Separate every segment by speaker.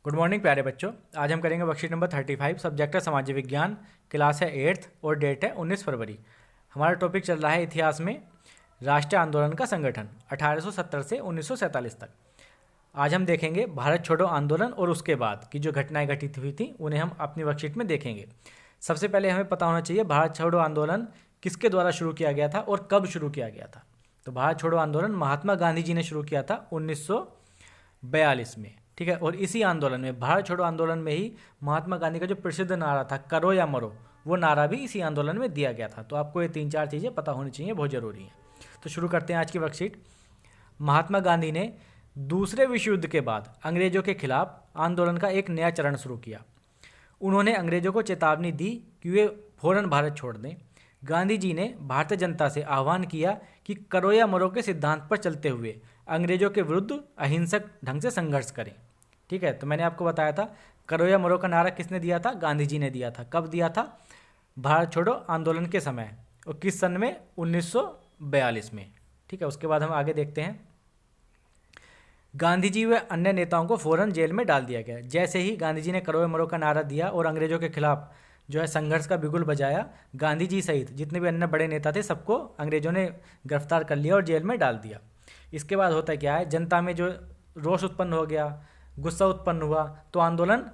Speaker 1: Good morning प्यारे बच्चों। आज हम करेंगे वर्कशीट नंबर 35। सब्जेक्ट है सामाजिक विज्ञान, क्लास है 8th और डेट है 19 फरवरी। हमारा टॉपिक चल रहा है इतिहास में राष्ट्रीय आंदोलन का संगठन 1870 से 1947 तक। आज हम देखेंगे भारत छोड़ो आंदोलन और उसके बाद की जो घटनाएं घटित हुई थी उन्हें हम अपनी वर्कशीट में देखेंगे। सबसे पहले हमें पता होना चाहिए भारत छोड़ो आंदोलन किसके द्वारा शुरू किया गया था और कब शुरू किया गया था। तो भारत छोड़ो आंदोलन महात्मा गांधी जी ने शुरू किया था 1942 में, ठीक है। और इसी आंदोलन में, भारत छोड़ो आंदोलन में ही महात्मा गांधी का जो प्रसिद्ध नारा था करो या मरो, वो नारा भी इसी आंदोलन में दिया गया था। तो आपको ये 3-4 चीज़ें पता होनी चाहिए, बहुत ज़रूरी हैं। तो शुरू करते हैं आज की वर्कशीट। महात्मा गांधी ने दूसरे विश्व युद्ध के बाद अंग्रेजों के खिलाफ आंदोलन का एक नया चरण शुरू किया। उन्होंने अंग्रेजों को चेतावनी दी कि वे फौरन भारत छोड़ दें। गांधी जी ने भारतीय जनता से आह्वान किया कि करो या मरो के सिद्धांत पर चलते हुए अंग्रेजों के विरुद्ध अहिंसक ढंग से संघर्ष करें, ठीक है। तो मैंने आपको बताया था करो या मरो का नारा किसने दिया था? गांधी जी ने दिया था। कब दिया था? भारत छोड़ो आंदोलन के समय। और किस सन में? 1942 में, ठीक है। उसके बाद हम आगे देखते हैं। गांधी जी व अन्य नेताओं को फौरन जेल में डाल दिया गया। जैसे ही गांधी जी ने करो या मरो का नारा दिया और अंग्रेजों के खिलाफ जो है संघर्ष का बिगुल बजाया, गांधी जी सहित जितने भी अन्य बड़े नेता थे सबको अंग्रेजों ने गिरफ्तार कर लिया और जेल में डाल दिया। इसके बाद होता क्या है, जनता में जो रोष उत्पन्न हो गया, गुस्सा उत्पन्न हुआ, तो आंदोलन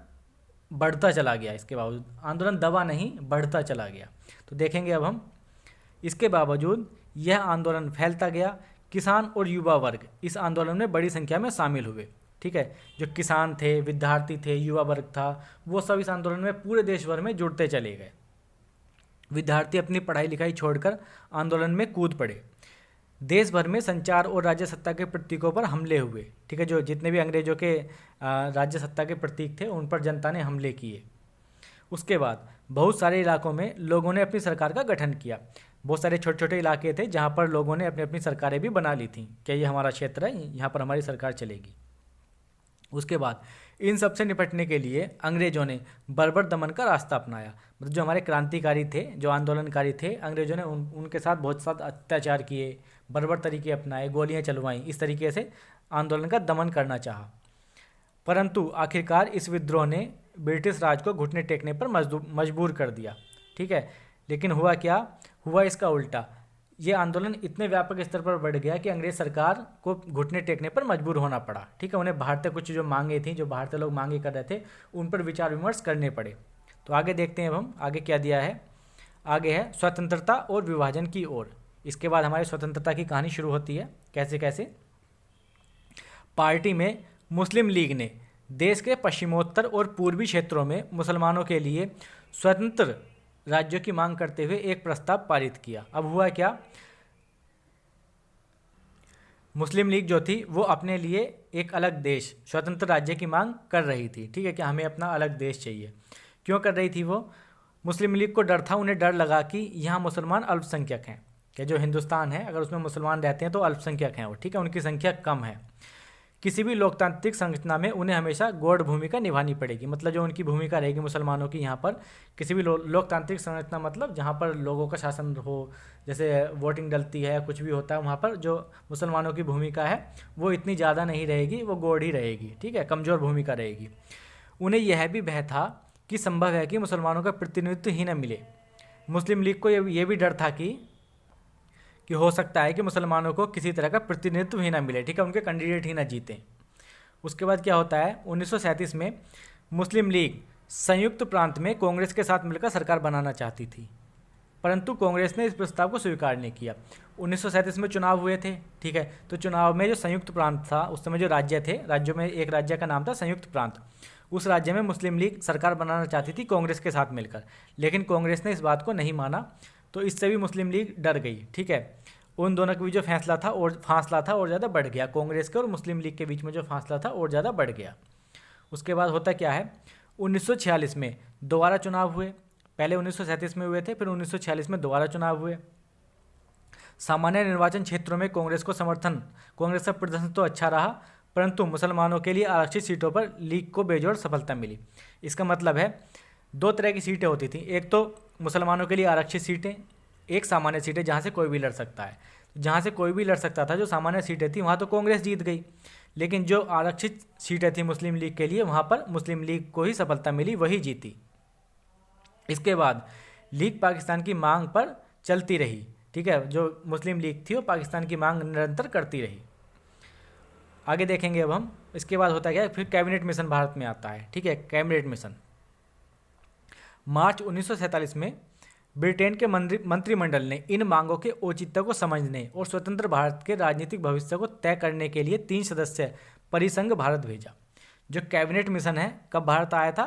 Speaker 1: बढ़ता चला गया। इसके बावजूद आंदोलन दबा नहीं, बढ़ता चला गया। तो देखेंगे अब हम। इसके बावजूद यह आंदोलन फैलता गया। किसान और युवा वर्ग इस आंदोलन में बड़ी संख्या में शामिल हुए, ठीक है। जो किसान थे, विद्यार्थी थे, युवा वर्ग था, वो सब इस आंदोलन में पूरे देश भर में जुड़ते चले गए। विद्यार्थी अपनी पढ़ाई लिखाई छोड़कर आंदोलन में कूद पड़े। देश भर में संचार और राज्य सत्ता के प्रतीकों पर हमले हुए, ठीक है। जो जितने भी अंग्रेजों के राज्य सत्ता के प्रतीक थे उन पर जनता ने हमले किए। उसके बाद बहुत सारे इलाकों में लोगों ने अपनी सरकार का गठन किया। बहुत सारे छोटे छोटे इलाके थे जहाँ पर लोगों ने अपनी अपनी सरकारें भी बना ली थी कि ये हमारा क्षेत्र है, यहाँ पर हमारी सरकार चलेगी। उसके बाद इन सबसे निपटने के लिए अंग्रेजों ने बर्बर दमन का रास्ता अपनाया। मतलब जो हमारे क्रांतिकारी थे, जो आंदोलनकारी थे, अंग्रेजों ने उनके साथ बहुत साथ अत्याचार किए, बर्बर तरीके अपनाए, गोलियां चलवाईं। इस तरीके से आंदोलन का दमन करना चाहा। परंतु आखिरकार इस विद्रोह ने ब्रिटिश राज को घुटने टेकने पर मजबूर कर दिया, ठीक है। लेकिन हुआ क्या? हुआ इसका उल्टा। ये आंदोलन इतने व्यापक स्तर पर बढ़ गया कि अंग्रेज सरकार को घुटने टेकने पर मजबूर होना पड़ा, ठीक है। उन्हें भारतीय कुछ जो मांगे थी, जो भारतीय लोग मांगे कर रहे थे, उन पर विचार विमर्श करने पड़े। तो आगे देखते हैं अब हम आगे क्या दिया है। आगे है स्वतंत्रता और विभाजन की ओर। इसके बाद हमारी स्वतंत्रता की कहानी शुरू होती है। कैसे कैसे? पार्टी में मुस्लिम लीग ने देश के पश्चिमोत्तर और पूर्वी क्षेत्रों में मुसलमानों के लिए स्वतंत्र राज्यों की मांग करते हुए एक प्रस्ताव पारित किया। अब हुआ क्या? मुस्लिम लीग जो थी वो अपने लिए एक अलग देश, स्वतंत्र राज्य की मांग कर रही थी, ठीक है, कि हमें अपना अलग देश चाहिए। क्यों कर रही थी वो? मुस्लिम लीग को डर था, उन्हें डर लगा कि यहाँ मुसलमान अल्पसंख्यक हैं, कि जो हिंदुस्तान है अगर उसमें मुसलमान रहते हैं तो अल्पसंख्यक हैं वो, ठीक है, उनकी संख्या कम है। किसी भी लोकतांत्रिक संरचना में उन्हें हमेशा गौड़ भूमिका निभानी पड़ेगी। मतलब जो उनकी भूमिका रहेगी मुसलमानों की यहाँ पर किसी भी लोकतांत्रिक संरचना, मतलब जहाँ पर लोगों का शासन हो, जैसे वोटिंग डलती है, कुछ भी होता है, वहाँ पर जो मुसलमानों की भूमिका है वो इतनी ज़्यादा नहीं रहेगी, वो गौड़ ही रहेगी, ठीक है, कमज़ोर भूमिका रहेगी। उन्हें यह भी भय था कि संभव है कि मुसलमानों का प्रतिनिधित्व ही न मिले। मुस्लिम लीग को ये भी डर था कि हो सकता है कि मुसलमानों को किसी तरह का प्रतिनिधित्व ही ना मिले, ठीक है, उनके कैंडिडेट ही ना जीते। उसके बाद क्या होता है? 1937 में मुस्लिम लीग संयुक्त प्रांत में कांग्रेस के साथ मिलकर सरकार बनाना चाहती थी, परंतु कांग्रेस ने इस प्रस्ताव को स्वीकार नहीं किया। 1937 में चुनाव हुए थे, ठीक है। तो चुनाव में जो संयुक्त प्रांत था, उस समय जो राज्य थे, राज्यों में एक राज्य का नाम था संयुक्त प्रांत। उस राज्य में मुस्लिम लीग सरकार बनाना चाहती थी कांग्रेस के साथ मिलकर, लेकिन कांग्रेस ने इस बात को नहीं माना। तो इससे भी मुस्लिम लीग डर गई, ठीक है। उन दोनों के बीच जो फासला था और ज़्यादा बढ़ गया। कांग्रेस के और मुस्लिम लीग के बीच में जो फासला था और ज़्यादा बढ़ गया। उसके बाद होता क्या है? 1946 में दोबारा चुनाव हुए। पहले 1937 में हुए थे, फिर 1946 में दोबारा चुनाव हुए। सामान्य निर्वाचन क्षेत्रों में कांग्रेस का प्रदर्शन तो अच्छा रहा, परंतु मुसलमानों के लिए आरक्षित सीटों पर लीग को बेजोड़ सफलता मिली। इसका मतलब है 2 तरह की सीटें होती थी। एक तो मुसलमानों के लिए आरक्षित सीटें, एक सामान्य सीटें जहाँ से कोई भी लड़ सकता है। जहाँ से कोई भी लड़ सकता था, जो सामान्य सीटें थी, वहाँ तो कांग्रेस जीत गई। लेकिन जो आरक्षित सीटें थी मुस्लिम लीग के लिए, वहाँ पर मुस्लिम लीग को ही सफलता मिली, वही जीती। इसके बाद लीग पाकिस्तान की मांग पर चलती रही, ठीक है। जो मुस्लिम लीग थी वो पाकिस्तान की मांग निरंतर करती रही। आगे देखेंगे अब हम। इसके बाद होता क्या है, फिर कैबिनेट मिशन भारत में आता है, ठीक है। कैबिनेट मिशन मार्च 1947 में ब्रिटेन के मंत्रिमंडल ने इन मांगों के औचित्य को समझने और स्वतंत्र भारत के राजनीतिक भविष्य को तय करने के लिए 3 सदस्यीय परिसंघ भारत भेजा। जो कैबिनेट मिशन है कब भारत आया था,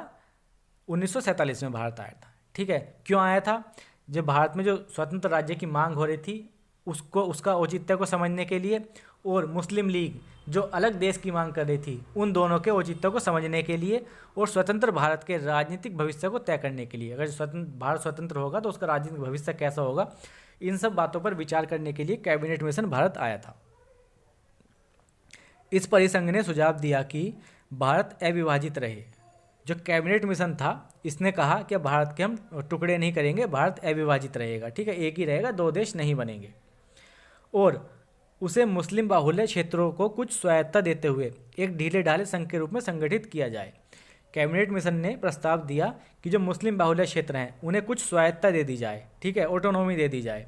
Speaker 1: 1947 में भारत आया था, ठीक है। क्यों आया था, जब भारत में जो स्वतंत्र राज्य की मांग हो रही थी उसका औचित्य को समझने के लिए, और मुस्लिम लीग जो अलग देश की मांग कर रही थी उन दोनों के औचित्य को समझने के लिए, और स्वतंत्र भारत के राजनीतिक भविष्य को तय करने के लिए। अगर भारत स्वतंत्र होगा तो उसका राजनीतिक भविष्य कैसा होगा, इन सब बातों पर विचार करने के लिए कैबिनेट मिशन भारत आया था। इस परिसंघ ने सुझाव दिया कि भारत अविभाजित रहे। जो कैबिनेट मिशन था इसने कहा कि भारत के हम टुकड़े नहीं करेंगे, भारत अविभाजित रहेगा, ठीक है, एक ही रहेगा, 2 देश नहीं बनेंगे। और उसे मुस्लिम बाहुल्य क्षेत्रों को कुछ स्वायत्तता देते हुए एक ढीले ढाले संघ के रूप में संगठित किया जाए। कैबिनेट मिशन ने प्रस्ताव दिया कि जो मुस्लिम बाहुल्य क्षेत्र हैं उन्हें कुछ स्वायत्तता दे दी जाए, ठीक है, ऑटोनॉमी दे दी जाए,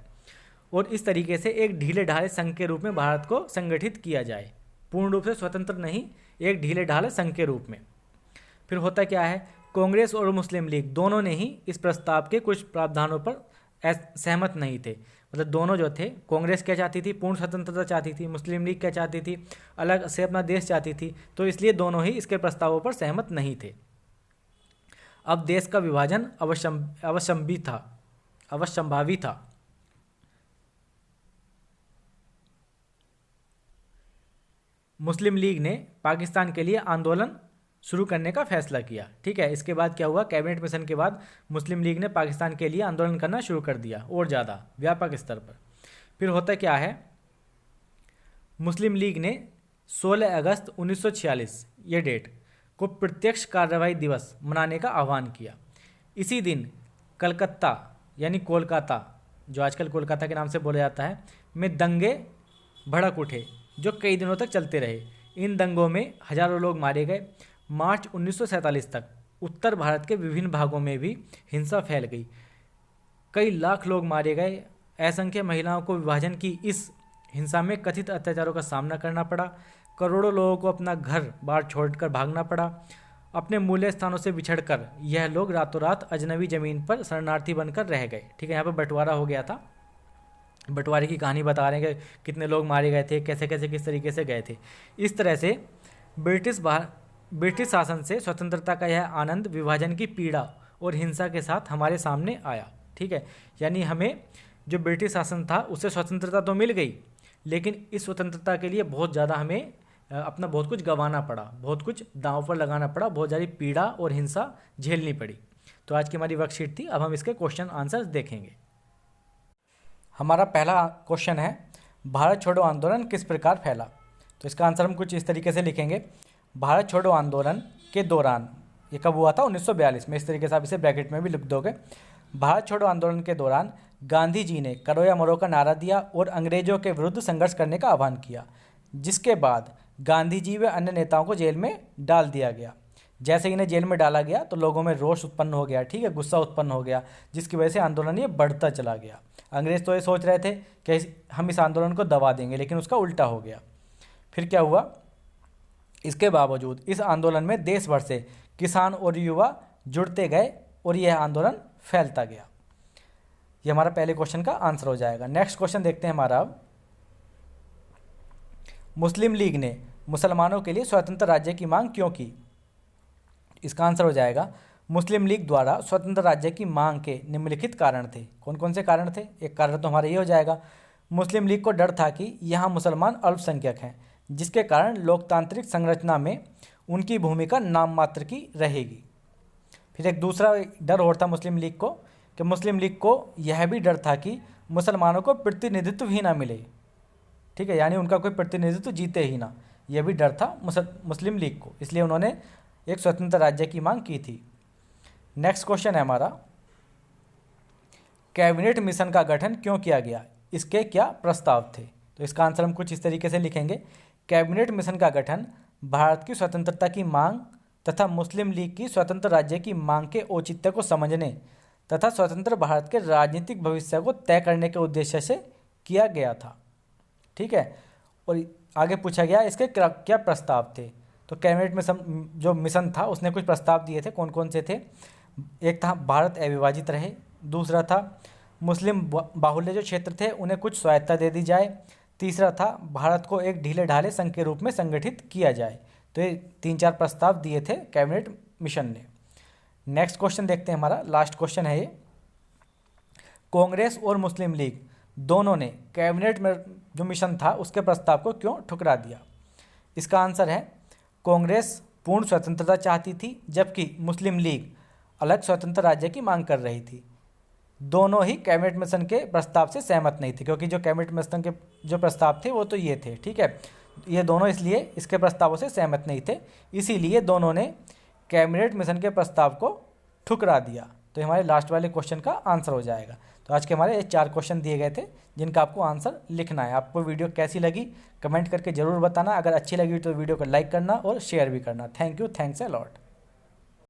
Speaker 1: और इस तरीके से एक ढीले ढाले संघ के रूप में भारत को संगठित किया जाए। पूर्ण रूप से स्वतंत्र नहीं, एक ढीले ढाले संघ के रूप में। फिर होता क्या है, कांग्रेस और मुस्लिम लीग दोनों ने ही इस प्रस्ताव के कुछ प्रावधानों पर सहमत नहीं थे। मतलब दोनों जो थे, कांग्रेस क्या चाहती थी, पूर्ण स्वतंत्रता चाहती थी, मुस्लिम लीग क्या चाहती थी, अलग से अपना देश चाहती थी, तो इसलिए दोनों ही इसके प्रस्तावों पर सहमत नहीं थे। अब देश का विभाजन अवश्यंभावी था। मुस्लिम लीग ने पाकिस्तान के लिए आंदोलन शुरू करने का फैसला किया, ठीक है। इसके बाद क्या हुआ, कैबिनेट मिशन के बाद मुस्लिम लीग ने पाकिस्तान के लिए आंदोलन करना शुरू कर दिया, और ज़्यादा व्यापक स्तर पर। फिर होता क्या है, मुस्लिम लीग ने 16 अगस्त 1946 ये डेट को प्रत्यक्ष कार्रवाई दिवस मनाने का आह्वान किया। इसी दिन कलकत्ता यानी कोलकाता, जो आजकल कोलकाता के नाम से बोला जाता है, में दंगे भड़क उठे जो कई दिनों तक चलते रहे। इन दंगों में हजारों लोग मारे गए। मार्च 1947 तक उत्तर भारत के विभिन्न भागों में भी हिंसा फैल गई, कई लाख लोग मारे गए। असंख्य महिलाओं को विभाजन की इस हिंसा में कथित अत्याचारों का सामना करना पड़ा। करोड़ों लोगों को अपना घर बार छोड़कर भागना पड़ा। अपने मूल्य स्थानों से बिछड़कर यह लोग रातों रात अजनबी ज़मीन पर शरणार्थी बनकर रह गए, ठीक है। यहाँ पर बंटवारा हो गया था, बंटवारे की कहानी बता रहे हैं कि कितने लोग मारे गए थे, कैसे कैसे किस तरीके से गए थे। इस तरह से ब्रिटिश शासन से स्वतंत्रता का यह आनंद विभाजन की पीड़ा और हिंसा के साथ हमारे सामने आया, ठीक है। यानी हमें जो ब्रिटिश शासन था उससे स्वतंत्रता तो मिल गई, लेकिन इस स्वतंत्रता के लिए बहुत ज़्यादा हमें अपना बहुत कुछ गंवाना पड़ा, बहुत कुछ दांव पर लगाना पड़ा, बहुत ज़्यादा पीड़ा और हिंसा झेलनी पड़ी। तो आज की हमारी वर्कशीट थी। अब हम इसके क्वेश्चन आंसर्स देखेंगे। हमारा पहला क्वेश्चन है, भारत छोड़ो आंदोलन किस प्रकार फैला। तो इसका आंसर हम कुछ इस तरीके से लिखेंगे, भारत छोड़ो आंदोलन के दौरान, ये कब हुआ था, 1942 में। इस तरीके से आप इसे ब्रैकेट में भी लिख दोगे। भारत छोड़ो आंदोलन के दौरान गांधी जी ने करो या मरो का नारा दिया और अंग्रेजों के विरुद्ध संघर्ष करने का आह्वान किया, जिसके बाद गांधी जी व अन्य नेताओं को जेल में डाल दिया गया। जैसे इन्हें जेल में डाला गया तो लोगों में रोष उत्पन्न हो गया, ठीक है, गुस्सा उत्पन्न हो गया, जिसकी वजह से आंदोलन ये बढ़ता चला गया। अंग्रेज तो ये सोच रहे थे कि हम इस आंदोलन को दबा देंगे, लेकिन उसका उल्टा हो गया। फिर क्या हुआ, इसके बावजूद इस आंदोलन में देश भर से किसान और युवा जुड़ते गए और यह आंदोलन फैलता गया। ये हमारा पहले क्वेश्चन का आंसर हो जाएगा। नेक्स्ट क्वेश्चन देखते हैं हमारा। अब मुस्लिम लीग ने मुसलमानों के लिए स्वतंत्र राज्य की मांग क्यों की। इसका आंसर हो जाएगा, मुस्लिम लीग द्वारा स्वतंत्र राज्य की मांग के निम्नलिखित कारण थे। कौन कौन से कारण थे, एक कारण तो हमारा ये हो जाएगा, मुस्लिम लीग को डर था कि यहाँ मुसलमान अल्पसंख्यक हैं, जिसके कारण लोकतांत्रिक संरचना में उनकी भूमिका नाम मात्र की रहेगी। फिर एक दूसरा डर और था मुस्लिम लीग को, कि मुस्लिम लीग को यह भी डर था कि मुसलमानों को प्रतिनिधित्व ही ना मिले, ठीक है, यानी उनका कोई प्रतिनिधित्व जीते ही ना, यह भी डर था मुस्लिम लीग को, इसलिए उन्होंने एक स्वतंत्र राज्य की मांग की थी। नेक्स्ट क्वेश्चन है हमारा, कैबिनेट मिशन का गठन क्यों किया गया, इसके क्या प्रस्ताव थे। तो इसका आंसर हम कुछ इस तरीके से लिखेंगे, कैबिनेट मिशन का गठन भारत की स्वतंत्रता की मांग तथा मुस्लिम लीग की स्वतंत्र राज्य की मांग के औचित्य को समझने तथा स्वतंत्र भारत के राजनीतिक भविष्य को तय करने के उद्देश्य से किया गया था। ठीक है, और आगे पूछा गया इसके क्या क्या प्रस्ताव थे। तो कैबिनेट मिशन जो मिशन था उसने कुछ प्रस्ताव दिए थे, कौन कौन से थे। एक था भारत अविभाजित रहे, दूसरा था मुस्लिम बाहुल्य जो क्षेत्र थे उन्हें कुछ स्वायत्ता दे दी जाए, तीसरा था भारत को एक ढीले ढाले संघ के रूप में संगठित किया जाए। तो ये 3-4 प्रस्ताव दिए थे कैबिनेट मिशन ने। नेक्स्ट क्वेश्चन देखते हैं, हमारा लास्ट क्वेश्चन है ये। कांग्रेस और मुस्लिम लीग दोनों ने कैबिनेट में जो मिशन था उसके प्रस्ताव को क्यों ठुकरा दिया। इसका आंसर है कांग्रेस पूर्ण स्वतंत्रता चाहती थी जबकि मुस्लिम लीग अलग स्वतंत्र राज्य की मांग कर रही थी। दोनों ही कैबिनेट मिशन के प्रस्ताव से सहमत नहीं थे, क्योंकि जो कैबिनेट मिशन के जो प्रस्ताव थे वो तो ये थे। ठीक है, ये दोनों इसलिए इसके प्रस्तावों से सहमत नहीं थे, इसीलिए दोनों ने कैबिनेट मिशन के प्रस्ताव को ठुकरा दिया। तो हमारे लास्ट वाले क्वेश्चन का आंसर हो जाएगा। तो आज के हमारे ये 4 क्वेश्चन दिए गए थे जिनका आपको आंसर लिखना है। आपको वीडियो कैसी लगी कमेंट करके ज़रूर बताना। अगर अच्छी लगी तो वीडियो को लाइक करना और शेयर भी करना। Thank you, thanks a lot.